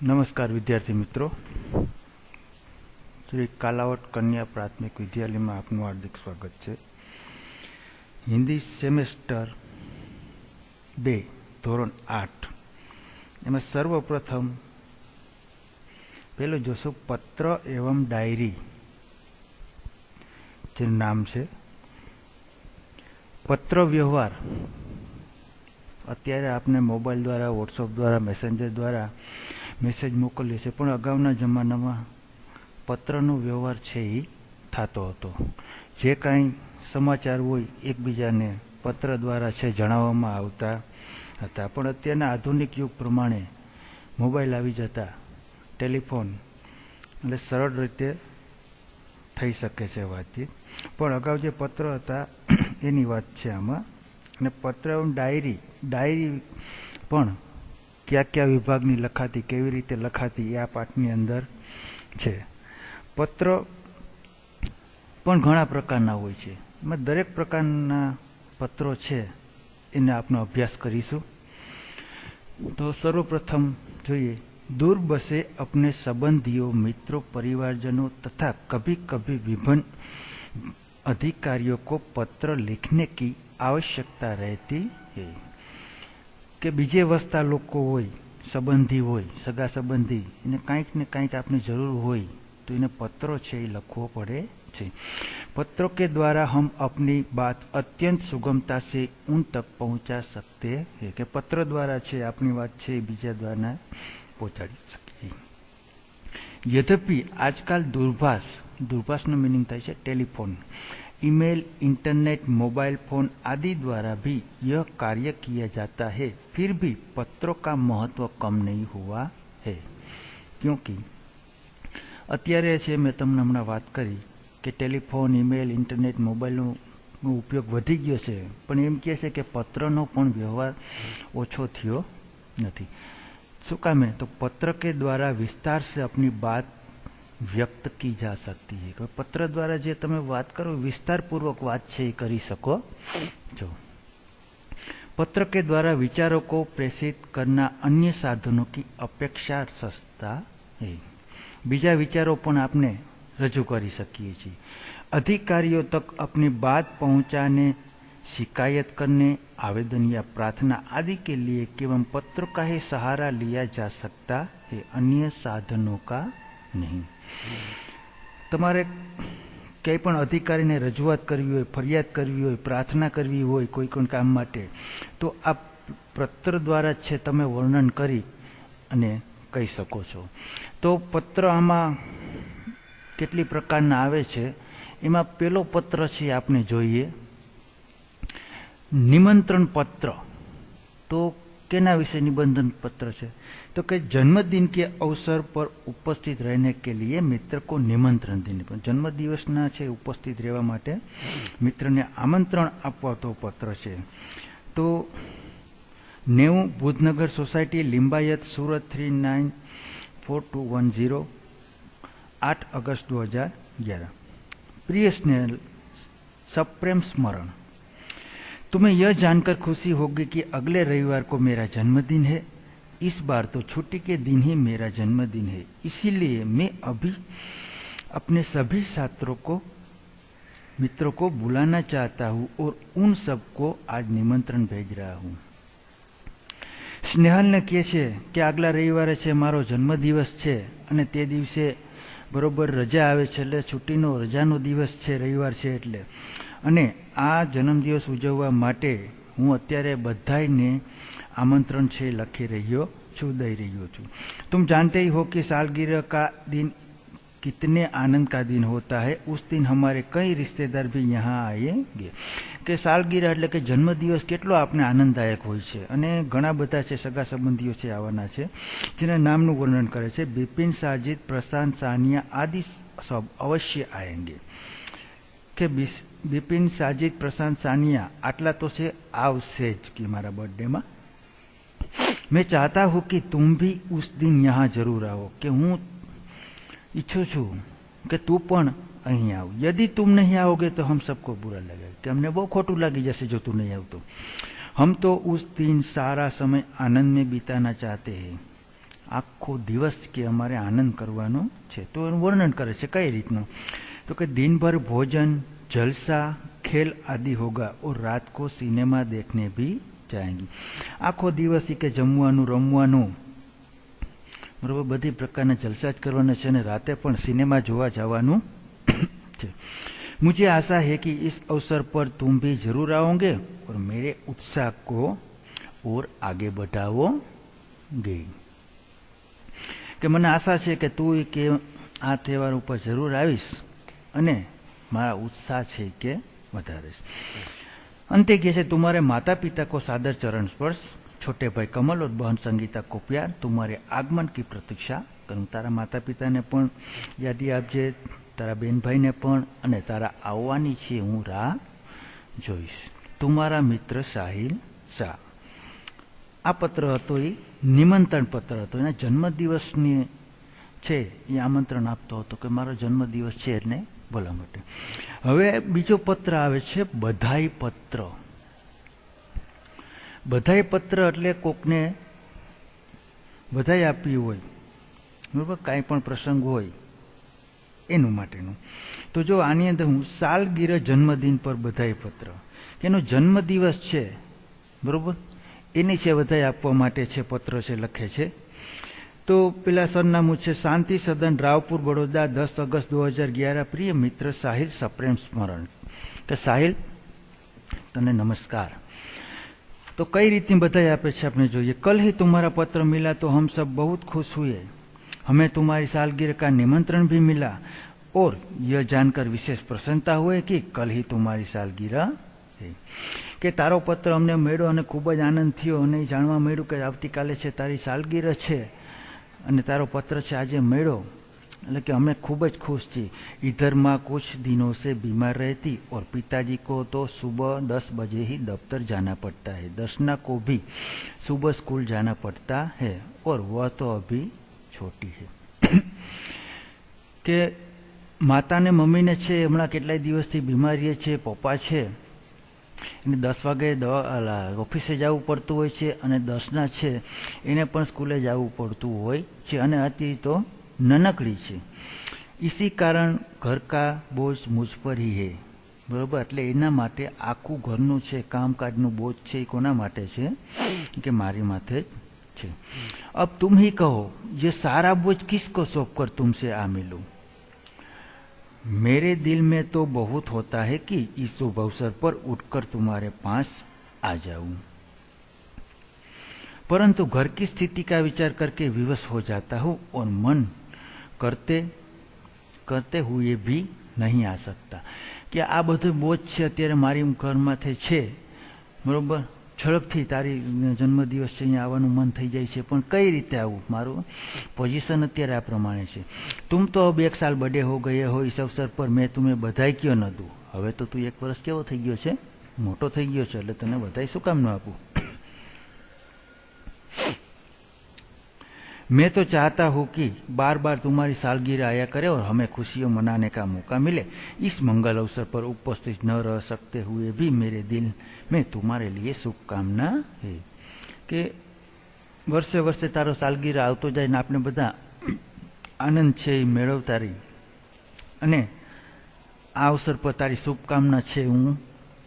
નમસ્કાર વિદ્યાર્થી મિત્રો, શ્રી કાલાવડ કન્યા પ્રાથમિક વિદ્યાલયમાં આપનું હાર્દિક સ્વાગત છે. હિન્દી સેમેસ્ટર 2 ધોરણ 8 એમાં સર્વપ્રથમ પેલું જોશું પત્ર એવં ડાયરી, જેનું નામ છે. પત્ર વ્યવહાર અત્યારે આપને મોબાઈલ દ્વારા, વોટ્સઅપ દ્વારા, મેસેન્જર દ્વારા મેસેજ મોકલીએ છીએ, પણ અગાઉના જમાનામાં પત્રનો વ્યવહાર છે એ થતો હતો. જે કાંઈ સમાચાર હોય એકબીજાને પત્ર દ્વારા છે જણાવવામાં આવતા હતા. પણ અત્યારના આધુનિક યુગ પ્રમાણે મોબાઈલ આવી જતા ટેલિફોન એટલે સરળ રીતે થઈ શકે છે વાતચીત. પણ અગાઉ જે પત્ર હતા એની વાત છે આમાં. અને પત્ર ડાયરી પણ કયા કયા વિભાગની લખાતી, કેવી રીતે લખાતી, એ આ પાઠની અંદર છે. પત્ર પણ ઘણા પ્રકારના હોય છે. એમાં દરેક પ્રકારના પત્રો છે એને આપનો અભ્યાસ કરીશું. તો સર્વપ્રથમ જોઈએ, दूर बसे अपने संबंधियों, मित्रों, परिवारजनों तथा कभी कभी विभिन्न अधिकारियों को पत्र लिखने की आवश्यकता रहती है. કે બીજે વસતા લોકો હોય, સંબંધી હોય, સગા સંબંધી, એને કાંઈક ને કાંઈક આપને જરૂર હોય તો એને પત્રો છે એ લખવો પડે છે. पत्रों के द्वारा हम अपनी बात अत्यंत सुगमता से उन तक पहुंचा सकते हैं. કે પત્ર દ્વારા છે આપની વાત છે એ બીજા દ્વારા પહોંચાડી શકીએ. यद्यपि आजकल दूरभाषનો मीनिंग થાય છે telephone, email, internet, mobile phone आदि द्वारा भी यह कार्य किया जाता है, फिर भी पत्रों का महत्व कम नहीं हुआ है. क्योंकि અત્યારે છે મેં તમને હમણાં વાત કરી કે ટેલિફોન, ઈમેલ, ઇન્ટરનેટ, મોબાઈલનો ઉપયોગ વધી ગયો છે, પણ એમ કહે છે કે પત્રનો પણ વ્યવહાર ઓછો થયો નથી. શું કામે? તો पत्र के द्वारा विस्तार से अपनी बात व्यक्त की जा सकती है. पत्र द्वारा जे તમે વાત કરો વિસ્તારપૂર્વક વાત છે એ કરી શકો છો. पत्र के द्वारा विचारों को प्रेषित करना अन्य साधनों की अपेक्षा सस्ता है. બીજા વિચારો પણ આપણે રજૂ કરી શકીએ છીએ. अधिकारियों तक अपनी बात पहुंचाने, शिकायत करने, आवेदन या प्रार्थना आदि के लिए केवल पत्र का ही सहारा लिया जा सकता है, अन्य साधनों का नहीं. તમારે કંઈ પણ અધિકારીને રજૂઆત કરવી હોય, ફરિયાદ કરવી હોય, પ્રાર્થના કરવી હોય કોઈ પણ કામ માટે, તો આ પત્ર દ્વારા છે તમે વર્ણન કરી અને કહી શકો છો. તો પત્ર આમાં કેટલી પ્રકારના આવે છે. એમાં પેલો પત્ર છે આપણે જોઈએ, નિમંત્રણ પત્ર. તો કેના વિશે નિબંધન પત્ર છે? तो कि जन्मदिन के अवसर पर उपस्थित रहने के लिए मित्र को निमंत्रण देने पर जन्मदिवसना છે ઉપસ્થિત રહેવા માટે મિત્રને આમંત્રણ આપવાતો પત્ર છે. તો 90 ભુજનગર સોસાયટી, लिंबायत, सूरत 394210, 8 अगस्त 2011. प्रिय स्नेह, सप्रेम स्मरण. तुम्हें यह जानकर खुशी होगी कि अगले रविवार को मेरा जन्मदिन है. इस बार तो छुट्टी के दिन ही मेरा जन्मदिन है, इसीलिए मैं अभी अपने सभी छात्रों को, मित्रों को बुलाना चाहता हूँ और उन सबको आज निमंत्रण भेज रहा हूँ. સ્નેહલને કહે છે કે આગલા રવિવારે છે મારો જન્મદિવસ છે અને તે દિવસે બરોબર રજા આવે છે, એટલે છુટ્ટીનો રજાનો દિવસ છે, રવિવાર છે એટલે. અને આ જન્મદિવસ ઉજવવા માટે હું અત્યારે બધાને आमंत्रण छे लखी रहियो छू, दई रहियो छू. तुम जानते ही हो कि सालगिरह का दिन कितने आनंद का दिन होता है. उस दिन हमारे कई रिश्तेदार भी यहाँ आएंगे. કે સાલગીરા એટલે કે જન્મદિવસ કેટલો આપણે આનંદદાયક હોય છે અને ઘણા બધા છે સગા સંબંધીઓ છે આવવાના છે, જેના નામનું વર્ણન કરે છે. બિપિન, સાजिद, प्रशांत, सानिया आदि सब अवश्य आएंगे. કે બિપિન, સાजिद, प्रशांत, सानिया આટલા તો છે આવશે જ કે મારા બર્થડેમાં. मैं चाहता हूँ कि तुम भी उस दिन यहाँ जरूर आओ. कि हूँ इच्छू छू कि तू पण અહીં આવ. यदि तुम नहीं आओगे तो हम सबको बुरा लगेगा. कि हमने बहुत खोटू लगी जैसे जो तू नहीं आओ तो. हम तो उस दिन सारा समय आनंद में बिताना चाहते हैं. આખો દિવસ કે અમારે આનંદ કરવાનો છે। તો એનું વર્ણન કરે છે કઈ રીતનું, તો કે दिन भर भोजन जलसा खेल आदि होगा और रात को सिनेमा देखने भी जाएंगी। આખો દિવસ કે જમવાનું રમવાનું બરોબર બધી પ્રકારના જલસા જ કરવાના છે અને રાતે પણ સિનેમા જોવા જવાનું છે। मुझे आशा है कि इस अवसर पर तुम भी जरूर आओगे और मेरे उत्साह को और आगे बढ़ाओगे। કે મને આશા છે કે તું કે આ તહેવાર ઉપર જરૂર આવીશ અને મારા ઉત્સાહ છે કે વધારીશ। अंते કહે છે तुम्हारे माता पिता को सादर चरण स्पर्श, छोटे भाई कमल और बहन संगीता को प्यार, तुम्हारे आगमन की प्रतीक्षा करूं। तारा माता पिता ने पण यादी आपजे, तारा बेन भाई ने पण अने तारा आववानी छे हूँ राह जोईश। तुम्हारा मित्र साहिल शाह। आ पत्र हतो ए निमंत्रण पत्र हतो, एना जन्मदिवसनी छे ए आमंत्रण आपतो हतो के मारो जन्मदिवस छे एटले बोलवा माटे। हवे बीजो पत्र आवे छे बधाई पत्र। बधाई पत्र એટલે કોકને બધાઈ આપી હોય બરાબર, કાંઈ પણ પ્રસંગ હોય એનું માટેનું। તો જો આની અંદર હું સાલગીર જન્મદિન પર બધાઈ પત્ર, એનો જન્મદિવસ છે બરોબર, એની છે બધાઈ આપવા માટે છે પત્ર છે લખે છે। तो पेला सरनामું છે शांति सदन रावपुर बड़ौदा 10 अगस्त 2011। प्रिय मित्र साहिल सप्रेम स्मरण। तो साहिल तने नमस्कार। तो कई रीति बधाई आपे छे आपने જોઈએ। कल ही तुम्हारा पत्र मिला तो हम सब बहुत खुश हुए। हमें तुम्हारी सालगिरह का निमंत्रण भी मिला और यह जानकर विशेष प्रसन्नता हुई कि कल ही तुम्हारी सालगिरह है। કે તારો પત્ર અમને મળ્યો અને ખૂબ જ આનંદ થયો અને જાણવા મળ્યું કે આવતીકાલે છે તારી સાલગીરહ છે અને તારો પત્ર છે આજે મળ્યો, એટલે કે અમે ખૂબ જ ખુશ છીએ। इधर माँ कुछ दिनों से बीमार रहती और पिताजी को तो सुबह 10 बजे ही दफ्तर जाना पड़ता है। दर्शना को भी सुबह स्कूल जाना पड़ता है और वह तो अभी छोटी है। કે માતાને મમ્મીને છે હમણાં કેટલાય દિવસથી બીમારી છે, પપ્પા છે એને 10 વાગે ઓફિસે જવું પડતું હોય છે અને દર્શના છે એને પણ સ્કૂલે જવું પડતું હોય છે અને અત્યારે તો નનકડી છે। इसी कारण घर का बोझ मुझ पर ही है बराबर, એટલે એના માટે આખું ઘરનું છે કામકાજનું બોજ છે એ કોના માટે છે કે મારી માથે છે। अब तुम ही कहो ये सारा बोझ किसको सौंपकर तुमसे आ मिलूं। मेरे दिल में तो बहुत होता है कि इस शुभ अवसर पर उठकर तुम्हारे पास आ जाऊं, परंतु घर की स्थिति का विचार करके विवश हो जाता हूं और मन करते करते हुए भी नहीं आ सकता। कि आ બધું બોજ છે અત્યારે મારી ઘરમાંથી છે બરોબર, ઝડપથી તારી જન્મદિવસ છે અહીંયા આવવાનું મન થઈ જાય છે પણ કઈ રીતે આવું, મારું પોઝિશન અત્યારે આ પ્રમાણે છે। तुम तो अब 1 साल बड़े हो गए हो, इस अवसर पर मैं तुम्हें बधाई क्यों न दूं। હવે તો તું 1 વર્ષ કેવો થઈ ગયો છે, મોટો થઈ ગયો છે, એટલે તને બધાઈ શું કામ ન આપું। मैं तो चाहता हूँ कि बार बार तुम्हारी सालगिरह आया करे और हमें खुशियों मनाने का मौका मिले। इस मंगल अवसर पर उपस्थित न रह सकते हुए भी मेरे दिल में तुम्हारे लिए शुभकामना है। कि वर्षे वर्षे तारो सालगिरह आवतो जाए ने आपने बधा आनंद छे मेळवता रही अने आ अवसर पर तारी शुभकामना छे हूँ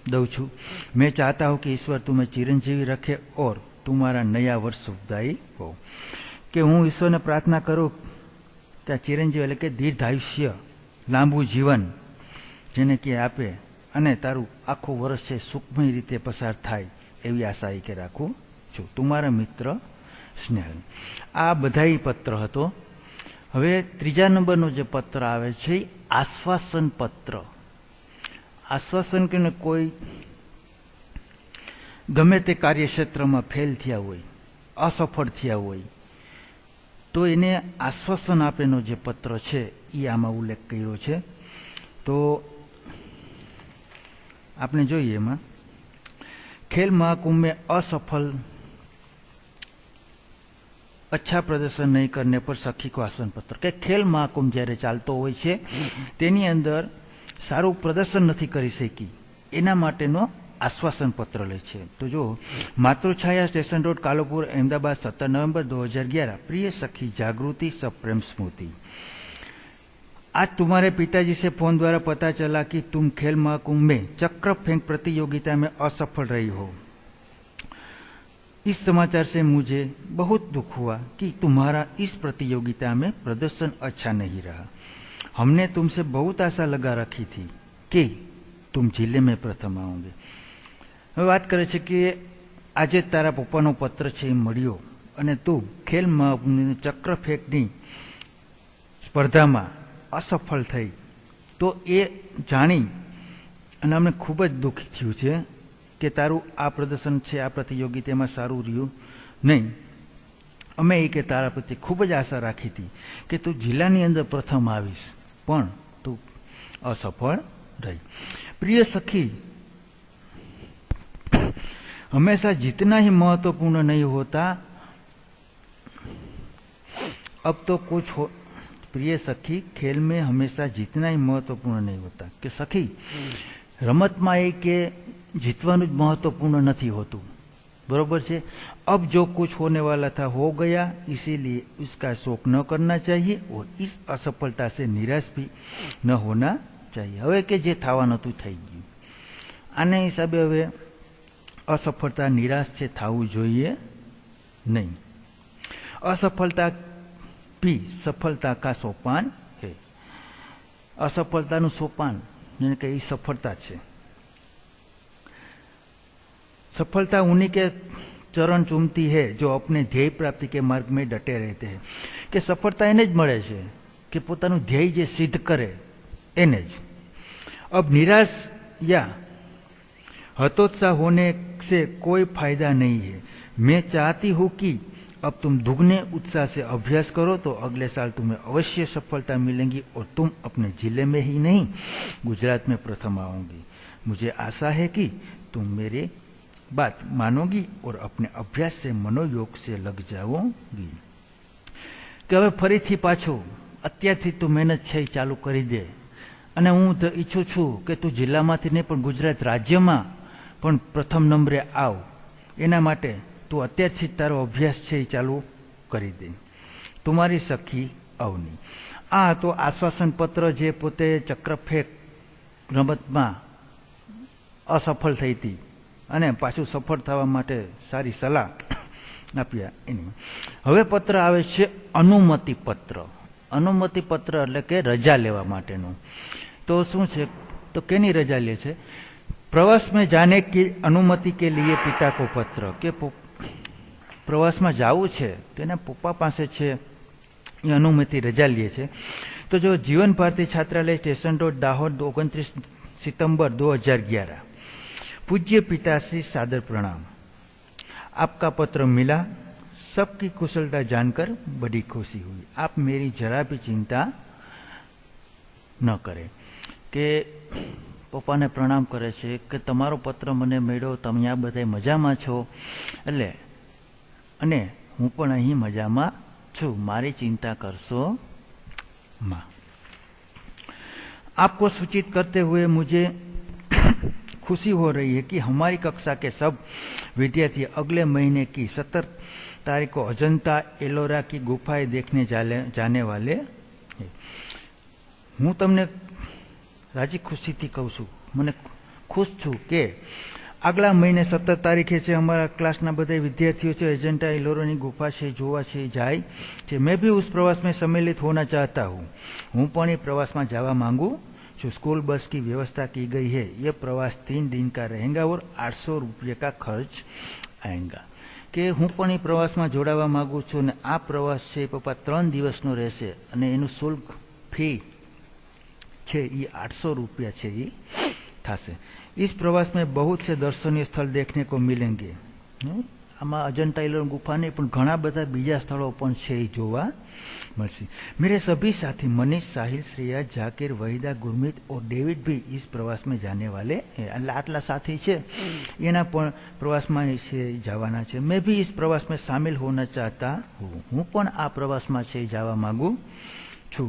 दઉં છું। मैं चाहता हूँ कि ईश्वर तुम्हें चिरंजीवी रखे और तुम्हारा नया वर्ष शुभदायी हो। કે હું ઈશ્વરને પ્રાર્થના કરું કે ચિરંજીવ એટલે કે દીર્ઘાયુષ્ય લાંબુ જીવન જેને કે આપે અને તારું આખું વર્ષ છે સુખમય રીતે પસાર થાય એવી આશા એ કે રાખું છું। તમારા મિત્ર સ્નેહલ। આ બધાઈ પત્ર હતો। હવે ત્રીજા નંબરનો જે પત્ર આવે છે આશ્વાસન પત્ર। આશ્વાસન કે કોઈ ગમે તે કાર્યક્ષેત્રમાં ફેલ થયા હોય, અસફળ થયા હોય તો એને આશ્વાસન આપેનો જે પત્ર છે એ આમાં ઉલ્લેખ કર્યો છે। તો આપણે જોઈએ એમાં खेल महाकुंभ में असफल अच्छा प्रदर्शन नहीं करने पर सखी को आश्वासन पत्र। કે ખેલ મહાકુંભ જ્યારે ચાલતો હોય છે તેની અંદર સારું પ્રદર્શન નથી કરી શકી એના માટેનો आश्वासन पत्र ले छे। तो जो मातृछाया स्टेशन रोड कालोपुर अहमदाबाद 17 नवंबर 2011। प्रिय सखी जागृति सप्रेम स्मृति, आज तुम्हारे पिताजी से फोन द्वारा पता चला कि तुम खेल महाकुंभ में चक्र फेंक प्रतियोगिता में असफल रही हो। इस समाचार से मुझे बहुत दुख हुआ कि तुम्हारा इस प्रतियोगिता में प्रदर्शन अच्छा नहीं रहा। हमने तुमसे बहुत आशा लगा रखी थी कि तुम जिले में प्रथम आओगे। હવે વાત કરે છે કે આજે તારા પપ્પાનો પત્ર છે એ મળ્યો અને તું ખેલ ચક્ર ફેંકની સ્પર્ધામાં અસફળ થઈ, તો એ જાણી અને અમને ખૂબ જ દુઃખી થયું છે કે તારું આ પ્રદર્શન છે આ પ્રતિયોગિતામાં સારું રહ્યું નહીં। અમે એ કે તારા પ્રત્યે ખૂબ જ આશા રાખી હતી કે તું જિલ્લાની અંદર પ્રથમ આવીશ, પણ તું અસફળ रही। प्रिय सखी, हमेशा जीतना ही महत्वपूर्ण नहीं होता, अब तो कुछ हो। प्रिय सखी, खेल में हमेशा जीतना ही महत्वपूर्ण नहीं होता कि सखी रमत में ए के जीतवानुं ज महत्वपूर्ण नहीं होतुं, बरोबर छे। अब जो कुछ होने वाला था हो गया, इसीलिए इसका शोक न करना चाहिए और इस असफलता से निराश भी न होना चाहिए। हवे के जे थवानुं हतुं थई गयुं, आने हिसाबे हवे असफलता निराश छे थवुं जोईए नहीं। असफलता भी सफलता का सोपान है। असफलतानुं सोपान यानी कि सफलता छे। सफलता उन्हीं के चरण चूमती है जो अपने ध्येय प्राप्ति के मार्ग में डटे रहते हैं। कि सफलता एने ज मळे छे कि पोतानुं ध्येय जे सिद्ध करे एने ज। अब निराश या हतोत्साह होने से कोई फायदा नहीं है। मैं चाहती हूँ कि अब तुम दुगने उत्साह से अभ्यास करो तो अगले साल तुम्हें अवश्य सफलता मिलेगी और तुम अपने जिले में ही नहीं गुजरात में प्रथम आओगी। मुझे आशा है कि तुम मेरी बात मानोगी और अपने अभ्यास से मनोयोग से लग जाओगी। कि हवे फरीथी पाछो अत्यारथी तू मेहनत छे चालू करी दे અને હું ઈચ્છું છું કે તું જિલ્લામાંથી નહીં પણ ગુજરાત રાજ્યમાં પણ પ્રથમ નંબરે આવ, એના માટે તું અત્યારથી જ તારો અભ્યાસ છે એ ચાલુ કરી દે। તમારી સખી અવની। આ તો આશ્વાસન પત્ર જે પોતે ચક્રફેંક રમતમાં અસફળ થઈ હતી અને પાછું સફળ થવા માટે સારી સલાહ આપ્યા એની। હવે પત્ર આવે છે અનુમતિ પત્ર। अनुमति पत्र એટલે કે રજા લેવા માટેનું। तो શું છે તો કેની રજા લે છે? प्रवास में जाने की अनुमति के लिए पिता को पत्र के प्रवास में जावू छे तेना पप्पा पासे छे ए अनुमति रजा लीए छे। तो जो जीवन भारती छात्रालय स्टेशन रोड दाहोद 29 सितंबर 2011। पूज्य पिताश्री सादर प्रणाम। आपका पत्र मिला, सबकी कुशलता जानकर बड़ी खुशी हुई। आप मेरी जरा भी चिंता न करें। के पप्पा ने प्रणाम करे छे कि तमारो पत्र मने मेळ्यो, तमे आ बधाय मजामां छो એટલે અને હું પણ અહીં મજામાં છું, મારી चिंता करशो मां। आपको सूचित करते हुए मुझे खुशी हो रही है कि हमारी कक्षा के सब विद्यार्थी अगले महीने की 17 तारीख को अजंता एलोरा की गुफाएं देखने जाने वाले हैं। हूँ तमने राजी खुशी थी कहूँ छू, मैंने खुश छू के अगला महीने 17 तारीखे से हमारा क्लासना बधा विद्यार्थियों से अजंता एलोरा की गुफा से जोवा से जाए छे। मैं भी उस प्रवास में सम्मिलित होना चाहता हूँ। हूँ पण ए प्रवास में जावा मांगू छू। स्कूल बस की व्यवस्था की गई है। यह प्रवास 3 दिन का रहेगा और 800 रुपये का खर्च आएगा। કે હું પણ એ પ્રવાસમાં જોડાવા માંગુ છું અને આ પ્રવાસ છે પપ્પા 3 દિવસનો રહેશે અને એનું શુલ્ક ફી છે એ 800 रुपया છે એ થશે। इस प्रवास में बहुत से दर्शनीय स्थल देखने को मिलेंगे। આમાં અજંતા એલોરા ગુફા નહીં પણ ઘણા બધા બીજા સ્થળો પણ છે એ જોવા મળશે। मेरे सभी साथी मनीष, साहिल, श्रेया, जाकिर, वहीदा, गुरमीत और डेविड भी इस प्रवास में जाने वाले हैं। आटला साथी छे एना पण प्रवास में जावाना छे। मैं भी इस प्रवास में शामिल होना चाहता हूँ। हूँ पण आ प्रवास में जावा मांगू छू।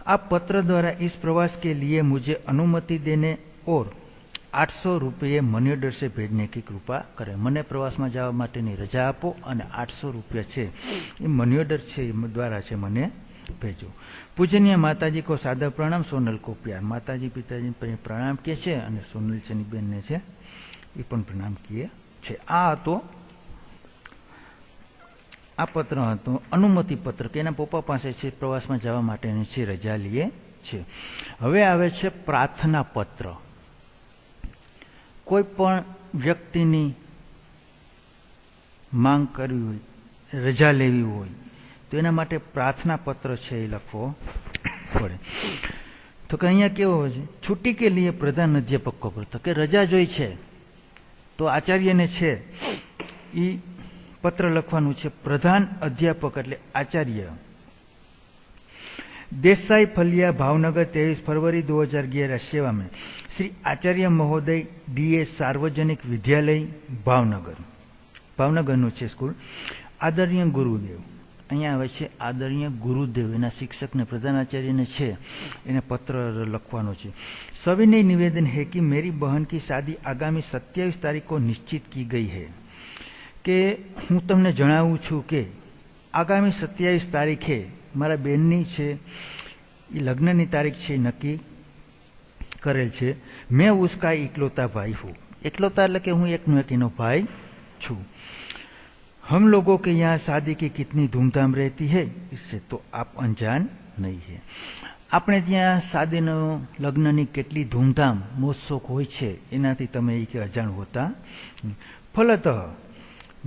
आप पत्र द्वारा इस प्रवास के लिए मुझे अनुमति देने और 800 रुपये मनी ऑर्डर से भेजने की कृपा करें। મને પ્રવાસમાં જવા માટેની રજા આપો અને 800 રૂપિયા છે એ મની ઓર્ડર છે દ્વારા છે મને भेजो। पूजनीय माताजी को सादर प्रणाम, सोनल को प्यार। माताजी पिताजी प्रणाम किए छे અને સોનલ ચની બેન ને છે એ પણ પ્રણામ किए छे। આ હતો આ પત્ર હતો અનુમતિ પત્ર કે એના પપ્પા પાસે છે પ્રવાસમાં જવા માટેની છે રજા લીએ છે। હવે આવે છે પ્રાર્થના પત્ર। કોઈ પણ વ્યક્તિની માંગ કરવી હોય, રજા લેવી હોય તો એના માટે પ્રાર્થના પત્ર છે એ લખવો પડે। તો કે અહીંયા કેવો હોય છે, છુટ્ટી કે લીએ પ્રધાન અધ્યાપક को पत्र કે રજા જોઈ છે તો આચાર્યને છે એ પત્ર લખવાનું છે। પ્રધાન અધ્યાપક એટલે આચાર્ય। देसाई फलिया भावनगर 23 फरवरी 2011 सेवा में श्री आचार्य महोदय डीएस सार्वजनिक विद्यालय भावनगर, भावनगर નું છે સ્કૂલ। आदरणीय गुरुदेव, અહીંયા આવે છે આદરણીય ગુરુદેવ, એના શિક્ષકને પ્રધાનાચાર્યને છે એને પત્ર લખવાનો છે। सविनय निवेदन है कि मेरी बहन की शादी आगामी 27 तारीख को निश्चित की गई है। કે હું તમને જણાવું છું કે આગામી 27 તારીખે મારા બેનની છે એ લગ્નની તારીખ છે નક્કી કરેલ છે। मैं उसका इकलौता भाई हूँ। इकलौता એટલે કે હું એકનો એક એનો ભાઈ છું। हम लोगों के यहाँ शादी की कितनी धूमधाम रहती है इससे तो आप अनजान नहीं है। આપણે ત્યાં શાદીનો લગ્નની કેટલી ધૂમધામ મોજશોખ હોય છે એનાથી તમે એ અજાણ હોતા। ફલતઃ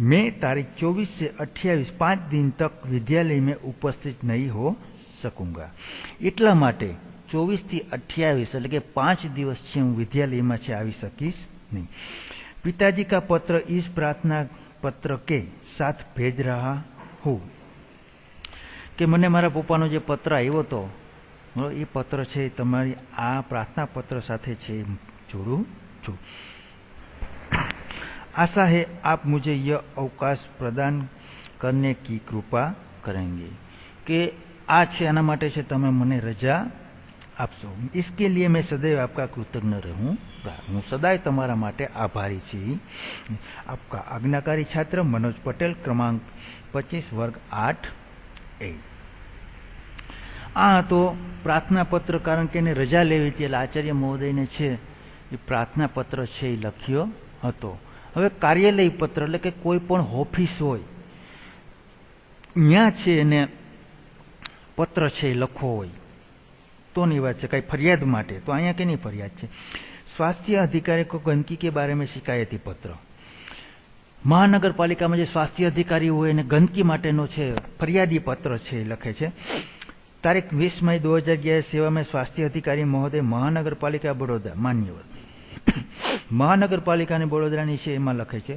मैं तारीख 24 से 28 5 दिन तक विद्यालय में उपस्थित नहीं हो सकूंगा। એટલા માટે 24 થી 28 એટલે કે 5 દિવસ છે હું વિદ્યાલયમાં છે આવી શકીશ નહીં। पिताजी का पत्र इस प्रार्थना पत्र के साथ भेज रहा हूँ। કે મને મારા પપ્પાનો જે પત્ર આવ્યો હતો એ પત્ર છે તમારી આ પ્રાર્થના પત્ર સાથે છે જોડું છું। आशा है आप मुझे यह अवकाश प्रदान करने की कृपा करेंगे। કે આ છે આના માટે છે તમે મને રજા આપશો। इसके लिए मैं सदैव आपका कृतज्ञ रहूँगा। હું સદાય તમારા માટે આભારી છું। आपका आज्ञाकारी छात्र मनोज पटेल, क्रमांक 25 वर्ग 8A। આ હતો પ્રાર્થના પત્ર, કારણ કે એને રજા લેવી હતી એટલે આચાર્ય મહોદયને છે એ પ્રાર્થના પત્ર છે એ લખ્યો હતો। હવે કાર્યાલય પત્ર એટલે કે કોઈ પણ ઓફિસ હોય ત્યાં છે એને પત્ર છે લખવો હોય તોની વાત છે, કઈ ફરિયાદ માટે। તો અહીંયા કેની ફરિયાદ છે? स्वास्थ्य अधिकारी को गंदगी के बारे में शिकायती पत्र। महानगरपालिका में जो स्वास्थ्य अधिकारी हुए ने गंदगी माटेनो छे फरियादी पत्र छे लखे छे। तारीख 20 मई 2011 सेवा में स्वास्थ्य अधिकारी महोदय महानगरपालिका बड़ौदा मान्यवर महानगरपालिका ने बड़ौदा नीचे एमा लखे छे।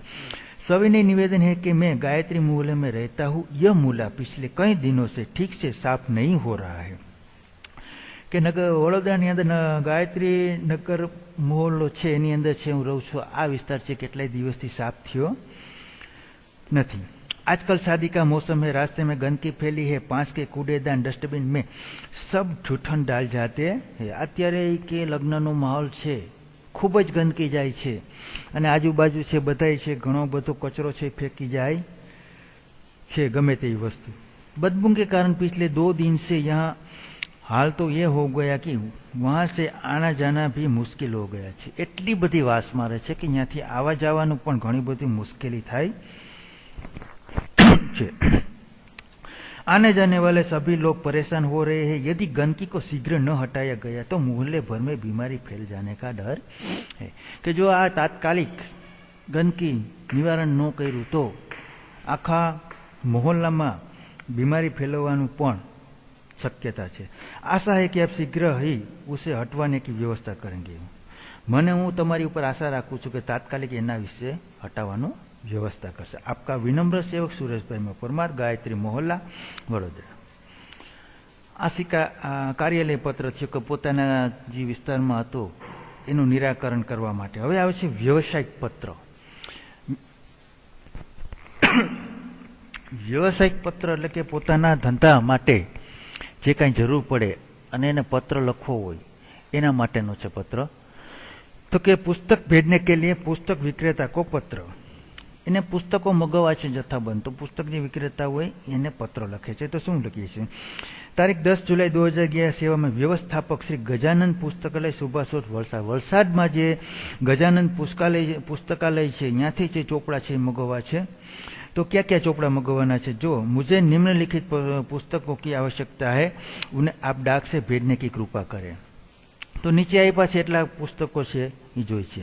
सविनय निवेदन है कि मैं गायत्री मोहल्ले में रहता हूँ। यह मोहल्ला पिछले कई दिनों से ठीक से साफ नहीं हो रहा है। કે નગર વડોદરાની અંદર ગાયત્રી નગર મોહલ્લો છે એની અંદર છે હું રહું છું, આ વિસ્તાર છે કેટલાય દિવસથી સાફ થયો નથી। आजकल शादी का मौसम है, रास्ते में गंदगी फैली है, पास के कूड़ेदान डस्टबिन में सब जूठन डाल जाते हैं। અત્યારે કે લગ્નનો માહોલ છે, ખૂબ જ ગંદકી જાય છે અને આજુબાજુ છે બધાય છે ઘણો બધો કચરો છે ફેંકી જાય છે ગમે તેવી વસ્તુ। बदबू के कारण पिछले 2 दिन से यहाँ हाल तो ये हो गया कि वहां से आना जाना भी मुश्किल हो गया है। एटली बधी वास मारे छे कि यहाँ आवा जावानुं पण घणी बधी मुश्केली थाय छे। आने जाने वाले सभी लोग परेशान हो रहे हैं। यदि गंदगी को शीघ्र न हटाया गया तो मोहल्ले भर में बीमारी फैल जाने का डर है। कि जो आ तात्कालिक गंदगी निवारण न कर्युं तो आखा मोहल्ला में बीमारी फैलवानुं पण शक्यता है। आशा है कि आप शीघ्र ही उसे हटवाने की व्यवस्था करेंगे। मैंने हूँ तमारी ऊपर आशा राखू छूँ कि तात्कालिक एना विषय हटावानो व्यवस्था करशे। आपका विनम्र सेवक सुरेश भाई परमार, गायत्री मोहल्ला, वडोदरा। आ कार्यालय पत्र थयो कि पोताना जे विस्तारमां हतो एनुं निराकरण करवा माटे। हवे आवे छे व्यवसायिक पत्र। व्यवसायिक पत्र એટલે કે પોતાના ધંધા માટે જે કાંઈ જરૂર પડે અને એને પત્ર લખવો હોય એના માટેનો છે પત્ર। तो कि पुस्तक भेजने के लिए पुस्तक विक्रेता को पत्र, એને પુસ્તકો મગાવવા છે જથ્થાબંધ, તો પુસ્તક જે વિક્રેતા હોય એને પત્ર લખે છે. તો શું લખીએ છીએ? તારીખ 10 જુલાઈ 2011 સેવામાં વ્યવસ્થાપક શ્રી ગજાનંદ પુસ્તકાલય સુભાષ વલસાડ. વલસાડમાં જે ગજાનંદ પુસ્તકાલય છે ત્યાંથી જે ચોપડા છે એ મગાવવા છે. तो क्या क्या चोपड़ा मंगवाना है? जो मुझे निम्नलिखित पुस्तकों की आवश्यकता है उन्हें आप डाक से भेजने की कृपा करें. तो नीचे आप्या छे एटला पुस्तकों छे ए जोई छे.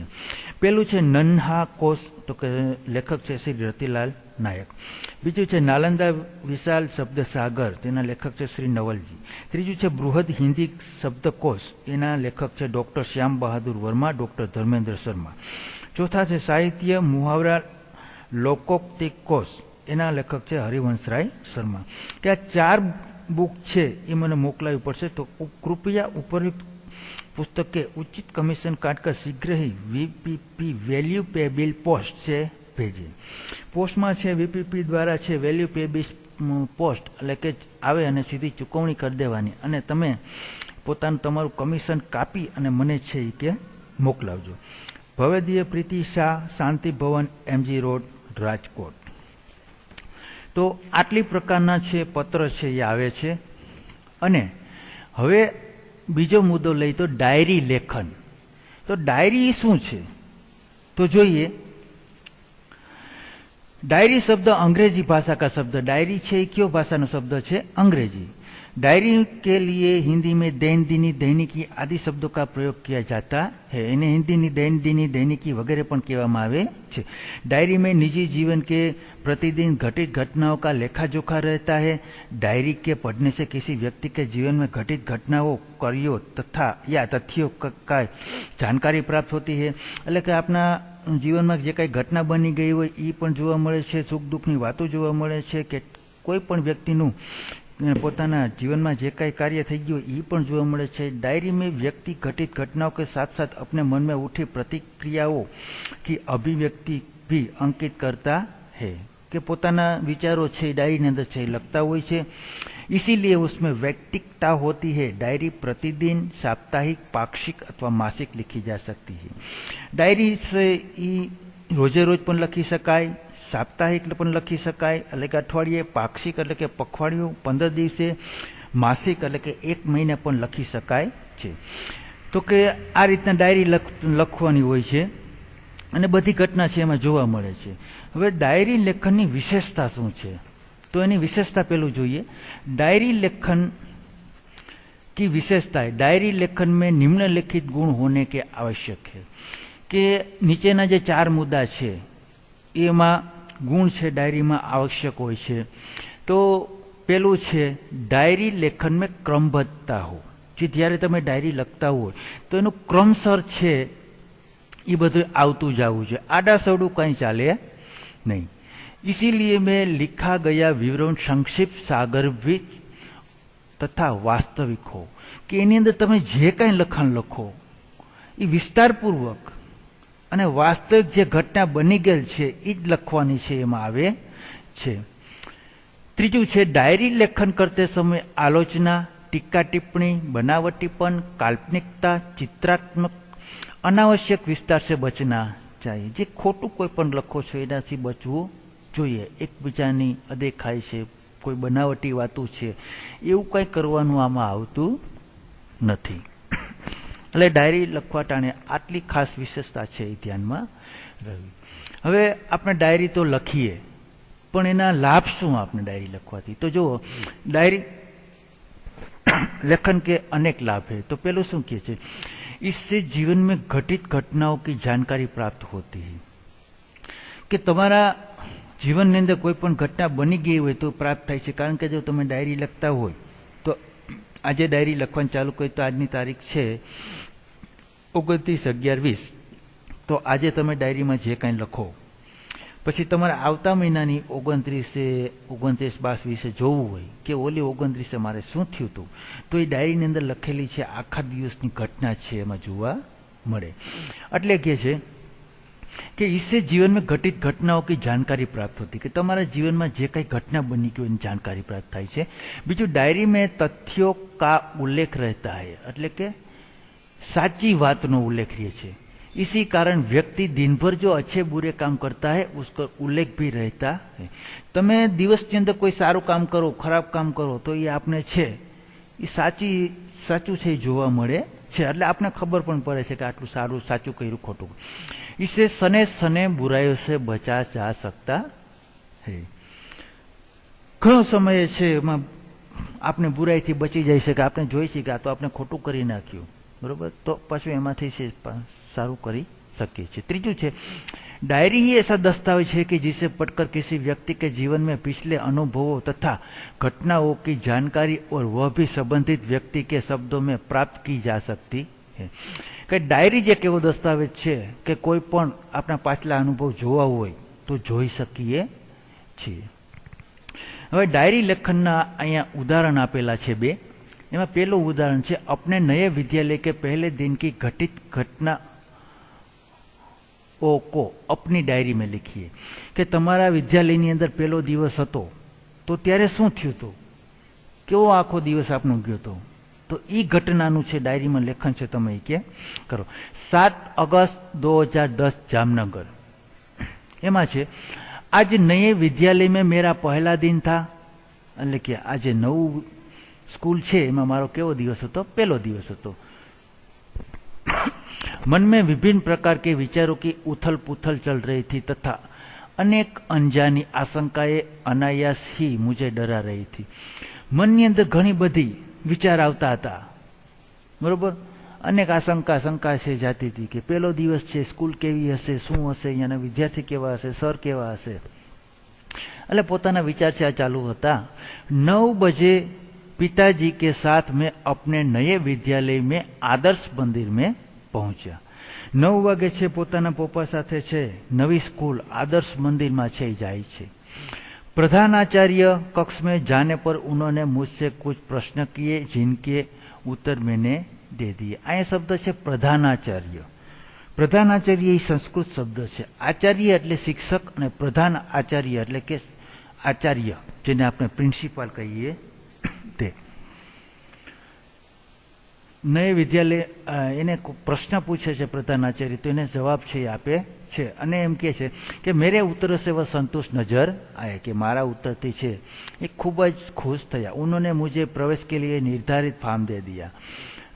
पेलुं छे नन्हा कोश, तो के लेखक छे श्री रतिलाल नायक. बीजुं छे नालंदा विशाल शब्द सागर, तेना लेखक छे श्री नवलजी. त्रीजुं छे बृहद हिंदी शब्दकोश, एना लेखक छे डॉक्टर श्याम बहादुर वर्मा, डॉक्टर धर्मेंद्र शर्मा. चौथा छे साहित्य मुहावरा लोकोक्ति कोश, एना लेखक छे हरिवंशराय शर्मा. के आ 4 बुक छे ए मने मोकलावी पड़शे. तो कृपया उपयुक्त पुस्तक के उचित कमीशन काटकर शीघ्र ही वीपीपी वेल्यू पेबल पोस्ट से भेजे. पोस्ट में छे वीपीपी द्वारा छे वेल्यू पेबल पोस्ट એટલે કે આવે અને સીધી ચૂકવણી કરી દેવાની અને તમે પોતાનું તમારું કમિશન કાપી અને મને છે એ કે મોકલાવજો. ભવેદીય પ્રીતિ શાહ, શાંતિ ભવન, એમજી રોડ, રાજકોટ. તો આટલી પ્રકારના છે પત્ર છે એ આવે છે. અને હવે બીજો મુદ્દો લઈ તો ડાયરી લેખન. તો ડાયરી શું છે તો જોઈએ. डायरी शब्द अंग्रेजी भाषा का शब्द, डायरी छे क्यों भाषा नो शब्द छे? अंग्रेजी. डायरी के लिए हिंदी में दैनंदिनी, दैनिकी आदि शब्दों का प्रयोग किया जाता है. इन्हें हिंदी में दैनंदिनी, दैनिकी वगैरह पण कहेवामां आवे छे. डायरी में निजी जीवन के प्रतिदिन घटित घटनाओं का लेखा जोखा रहता है. डायरी के पढ़ने से किसी व्यक्ति के जीवन में घटित घटनाओं, कार्यों तथा या तथ्यों का जानकारी प्राप्त होती है. એટલે કે આપના જીવનમાં જે કઈ ઘટના બની ગઈ હોય એ પણ જોવા મળે છે, સુખ દુઃખની વાતો જોવા મળે છે, કે કોઈ પણ વ્યક્તિનું પોતાના જીવનમાં જે કાંઈ કાર્ય થઈ ગયું એ પણ જોવા મળે છે. डायरी में व्यक्ति घटित घटनाओं के साथ साथ अपने मन में उठी प्रतिक्रियाओं की अभिव्यक्ति भी अंकित करता है. कि પોતાના વિચારો છે डायरी अंदर છે લખતા હોય છે. इसीलिए उसमें वैयक्तिकता होती है. डायरी प्रतिदिन, साप्ताहिक, पाक्षिक अथवा मासिक लिखी जा सकती है. डायरी से रोजे रोज पण लखी शकाय, साप्ताहिक पण लखी शकाय એટલે કે અઠવાડિયે, પાક્ષિક એટલે કે પખવાડિયું, 15 દિવસે, માસિક એટલે કે 1 મહિને પણ લખી શકાય છે. તો કે આ રીતના ડાયરી લખવાની હોય છે અને બધી ઘટના છે એમાં જોવા મળે છે. હવે ડાયરી લેખનની વિશેષતા શું છે? तो एनी विशेषता पेलू જોઈએ. डायरी लेखन की विशेषता है, डायरी लेखन में निम्नलिखित गुण होने के आवश्यक है. कि नीचेना जे 4 मुद्दा छे एमां गुण छे डायरी में आवश्यक होय छे. तो पेलू छे डायरी लेखन में क्रमबद्धता हो. जे त्यारे तमे डायरी लखता हो तो एनु क्रमसर छे ए बधुं आवतुं जावुं जोईए, आडासवडું કંઈ ચાલે नहीं. इसीलिए मैं लिखा गया विवरण संक्षिप्त, सागरभीत तथा वास्तविक हो. कि एनी अंदर तमे जे कांई लखाण लखो ए विस्तारपूर्वक अने वास्तविक जे घटना बनी गेल छे ए ज लखवानी छे एमां आवे छे. त्रीजुं छे डायरी लेखन करते समय आलोचना, टीका टिप्पणी, बनावटीपन, काल्पनिकता, चित्रात्मक, अनावश्यक विस्तार से बचना चाहिए. जे खोटું કોઈ પણ લખો છો એનાથી બચવું જોઈએ. એકબીજાની અદેખાઈ છે, કોઈ બનાવટી વાતો છે, એવું કંઈ કરવાનું આમાં આવતું નથી. એટલે ડાયરી લખવા ટાણે આટલી ખાસ વિશેષતા છે એ ધ્યાનમાં રહેવી. હવે આપણે ડાયરી તો લખીએ પણ એના લાભ શું આપણે ડાયરી લખવાથી? તો જુઓ, ડાયરી लेखन के अनेक लाभ है. तो पहले શું કહે છે? इससे जीवन में घटित घटनाओं की जानकारी प्राप्त होती है. कि તમારા જીવનની અંદર કોઈ પણ ઘટના બની ગઈ હોય તો પ્રાપ્ત થાય છે. કારણ કે જો તમે ડાયરી લખતા હોય તો આજે ડાયરી લખવાનું ચાલુ કરી તો આજની તારીખ છે 29/11/20. તો આજે તમે ડાયરીમાં જે કાંઈ લખો પછી તમારે આવતા મહિનાની 29/22 વિશે જોવું હોય કે ઓલી 29 મારે શું થયું હતું તો એ ડાયરીની અંદર લખેલી છે આખા દિવસની ઘટના છે એમાં જોવા મળે. એટલે કે છે कि इससे जीवन में घटित घटनाओं की जानकारी प्राप्त होती है. कि तमारा जीवन में जे कई घटना बनी गई जानकारी प्राप्त थाय छे. बीजू डायरी में तथ्यों का उल्लेख रहता है. એટલે કે સાચી વાતનો ઉલ્લેખ રહે છે. इसी कारण व्यक्ति दिन भर जो अच्छे बुरे काम करता है उसका उल्लेख भी रहता है। તમે દિવસની અંદર કોઈ સારું કામ કરો, ખરાબ કામ કરો તો એ આપને છે એ સાચું છે જોવા મળે છે, એટલે આપને ખબર પણ પડે છે કે આટલું સારું સાચું કર્યું ખોટું। इसे सने सने बुराइयों से बचा जा सकता है। ઘણો સમય છે એમાં આપણે બુરાઈથી બચી જાય છે કે આપણે જોઈ છે કે આ તો આપણે ખોટું કરી નાખ્યું, બરોબર, તો પાછું એમાંથી છે સારું કરી શકીએ છીએ। ત્રીજું છે डायरी ही ऐसा दस्तावेज है कि जिसे पढ़कर किसी व्यक्ति के जीवन में पिछले अनुभवों तथा घटनाओं की जानकारी और वह भी संबंधित व्यक्ति के शब्दों में प्राप्त की जा सकती है। कि डायरी जे केवो दस्तावेज है कि कोई पण अपना पाछला अनुभव जोवा होय तो जोई सकीए छीए। हवे डायरी लेखनना अहींया उदाहरण आपेला छे बे। एमां पहेलुं उदाहरण छे अपने नए विद्यालय के पहले दिन की घटित घटना को अपनी डायरी में लिखिए कि तमारा विद्यालयनी अंदर पहलो दिवस हतो तो त्यारे शुं थयुं हतुं, केवो आखो दिवस आपनो गयो तो ई घटनानुं छे डायरी में लेखन छे, तमे के करो। 7 अगस्त 2010 जामनगर। एमां छे आज नए विद्यालय में मेरा पहला दिन था, એટલે કે આજે નવું સ્કૂલ છે એમાં મારો કેવો દિવસ હતો, પહેલો દિવસ હતો। मन में विभिन्न प्रकार के विचारों की उथल पुथल चल रही थी तथा अनेक अनजानी आशंकाएं अनायास ही मुझे डरा रही थी। मन ની અંદર ઘણી બધી વિચાર આવતા હતા, બરોબર, અનેક શંકા છે જાતી હતી કે પહેલો દિવસ છે, સ્કૂલ કેવી હશે, શું હશે, અહીંયાના વિદ્યાર્થી કેવા હશે, સર કેવા હશે, એટલે પોતાના વિચાર છે આ ચાલુ હતા। 9 बजे पिताजी के साथ मैं अपने नए विद्यालय में आदर्श मंदिर में पहुंचा। 9 वागे छे पोताना पप्पा साथे छे नवी स्कूल आदर्श मंदिर में छे जाय छे। प्रधानाचार्य कक्ष में जाने पर उन्होंने मुझसे कुछ प्रश्न किए जिनके उत्तर मैंने दे दिए। आ शब्द छे प्रधानाचार्य। प्रधानाचार्य संस्कृत शब्द छे। आचार्य एटले शिक्षक और प्रधान आचार्य एटले के आचार्य, जेने आपणे प्रिंसिपल कहीए ते। नए विद्यालय एने प्रश्न पूछे छे प्रधानाचार्य, तो एने जवाब छे आपे छे अने एम कहे छे कि मेरे उत्तर से वह संतुष्ट नजर आए, कि मारा उत्तर थी छे ये खूब ज खुश थया। उन्होंने मुझे प्रवेश के लिए निर्धारित फॉर्म दे दिया,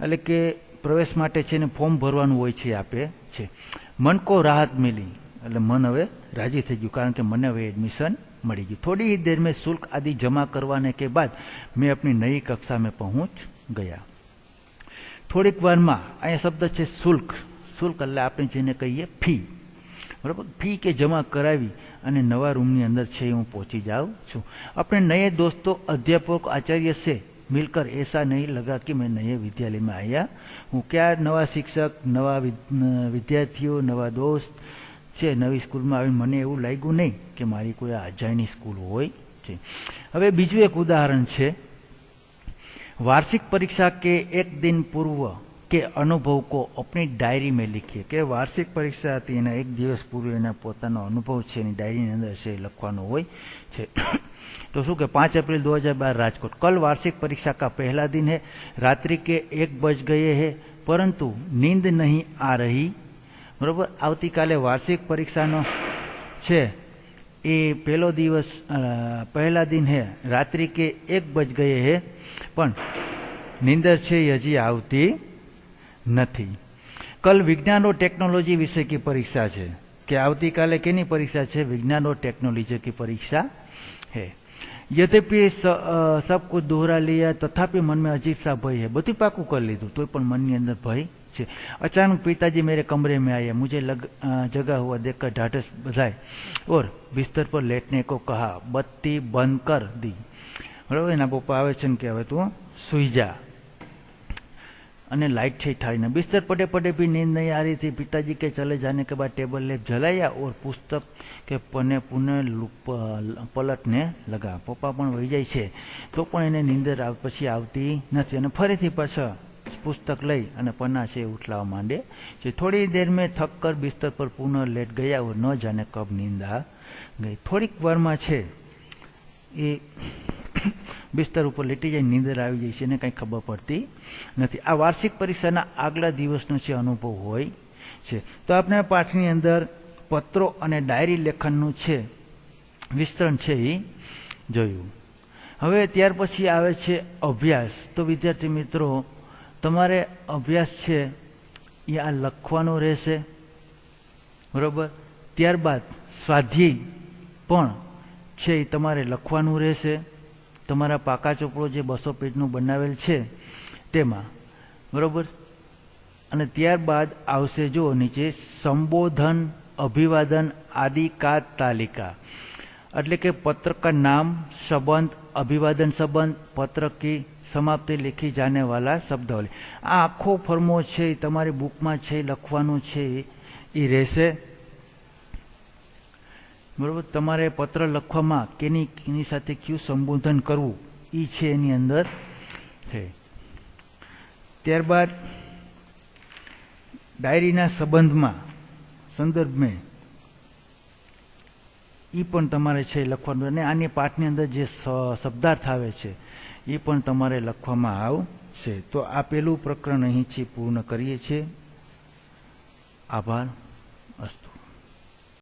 એટલે કે પ્રવેશ માટે છે ને ફોર્મ ભરવાનું હોય છે આપે છે। मन को राहत मिली, એટલે મન હવે રાજી થઈ ગયું કારણ કે મને હવે એડમિશન મળી ગયું। थोड़ी ही देर में शुल्क आदि जमा करवाने के बाद मैं अपनी नई कक्षा में पहुंच गया। થોડીક વારમાં અહીંયા શબ્દ છે શુલ્ક। શુલ્ક એટલે આપણે જેને કહીએ ફી, બરાબર, ફી કે જમા કરાવી અને નવા રૂમની અંદર છે હું પહોંચી જાઉં છું। अपने नए दोस्तों अध्यापक आचार्य से मिलकर ऐसा नहीं लगा कि मैं नए विद्यालय में आया हूँ। क्या नवा शिक्षक, नवा विद्यार्थियों, नवा दोस्त છે, નવી સ્કૂલમાં આવીને મને એવું લાગ્યું નહીં કે મારી કોઈ અજાણી સ્કૂલ હોય છે। હવે બીજું એક ઉદાહરણ છે, वार्षिक परीक्षा के एक दिन पूर्व के अनुभव को अपनी डायरी में लिखिए। के वार्षिक परीक्षा थी एना एक दिवस पूर्व एना पोतानो अनुभव छे एनी डायरी ની અંદર છે લખવાનો હોય છે। तो શું કે 5 अप्रैल 2012 राजकोट। कल वार्षिक परीक्षा का पहला दिन है। रात्रि के 1 बज गए हैं परंतु नींद नहीं आ रही, बराबर। आवती काले वार्षिक परीक्षानो छे ए पहलो दिवस पहला दिन है। रात्रि के 1 बज गए हैं पण नींदर छे हजी आवती नहीं। कल विज्ञान और टेक्नोलॉजी विषय की परीक्षा है, कि आवती काले केनी परीक्षा है, विज्ञान और टेक्नोलॉजी की परीक्षा है। यद्यपि सब कुछ दोहरा लिया तथापि मन में अजीब सा भय है। બધું પાકું કરી લીધું તો પણ મનની અંદર ભય છે। अचानक पिताजी मेरे कमरे में आए, मुझे जगा हुआ देखकर ढाढ़स बंधाए और बिस्तर पर लेटने को कहा। बत्ती बंद कर दी, बराबर। एना पप्पा आवे छे के हवे तू सुई जा, अने लाइट छे ठाड़ी। बिस्तर पड़े पड़े भी नींद नहीं आ रही थी। पिताजी के चले जाने के बाद टेबल लैंप जलाया और पुस्तक के पन्ने पुनः पलटने लगा। पप्पा पण वही जाय छे तो पण एने नींदर पछी आवती नथी अने फरीथी पाछा पुस्तक लई अने पन्ना से उठलावा मांडे छे। थोड़ी देर में थक कर बिस्तर पर पुनः लेट गया और न जाने कब नींद आ गई। थोड़ीक वारमां छे ए बिस्तर पर लेटी जाए, नींदर आई जाए, कहीं खबर पड़ती नहीं। आ वार्षिक परीक्षा आगला दिवसनो अनुभव होय છે. તો આપણે આ પાઠની અંદર પત્રો અને ડાયરી લેખનનું છે વિસ્તરણ છે એ જોયું. હવે ત્યાર પછી આવે છે અભ્યાસ. તો વિદ્યાર્થી મિત્રો, તમારે અભ્યાસ છે એ આ લખવાનું રહેશે, બરોબર. ત્યારબાદ સ્વાધ્યાય પણ છે એ તમારે લખવાનું રહેશે, તમારા પાકા ચોપડો જે 200 પેજનું બનાવેલ છે તેમાં, બરોબર. અને ત્યારબાદ આવશે જો નીચે સંબોધન, અભિવાદન આદि का तालिका, એટલે કે पत्र का नाम, संबंध, अभिवादन संबंध, पत्र की समाप्ति लिखी जाने वाला शब्दावली. આ આખો ફર્મો છે તમારી બુકમાં છે લખવાનું છે એ રહેશે, બરોબર. તમારે પત્ર લખવામાં કેની સાથે કયું સંબોધન કરવું એ છે એની અંદર છે. ત્યારબાદ ડાયરીના સંદર્ભમાં એ પણ તમારે છે લખવાનું, અને આની પાઠની અંદર જે શબ્દાર્થ આવે છે એ પણ તમારે લખવામાં આવશે. તો આ પેલું પ્રકરણ અહીંથી પૂર્ણ કરીએ છીએ. આભાર. અસ્તુ.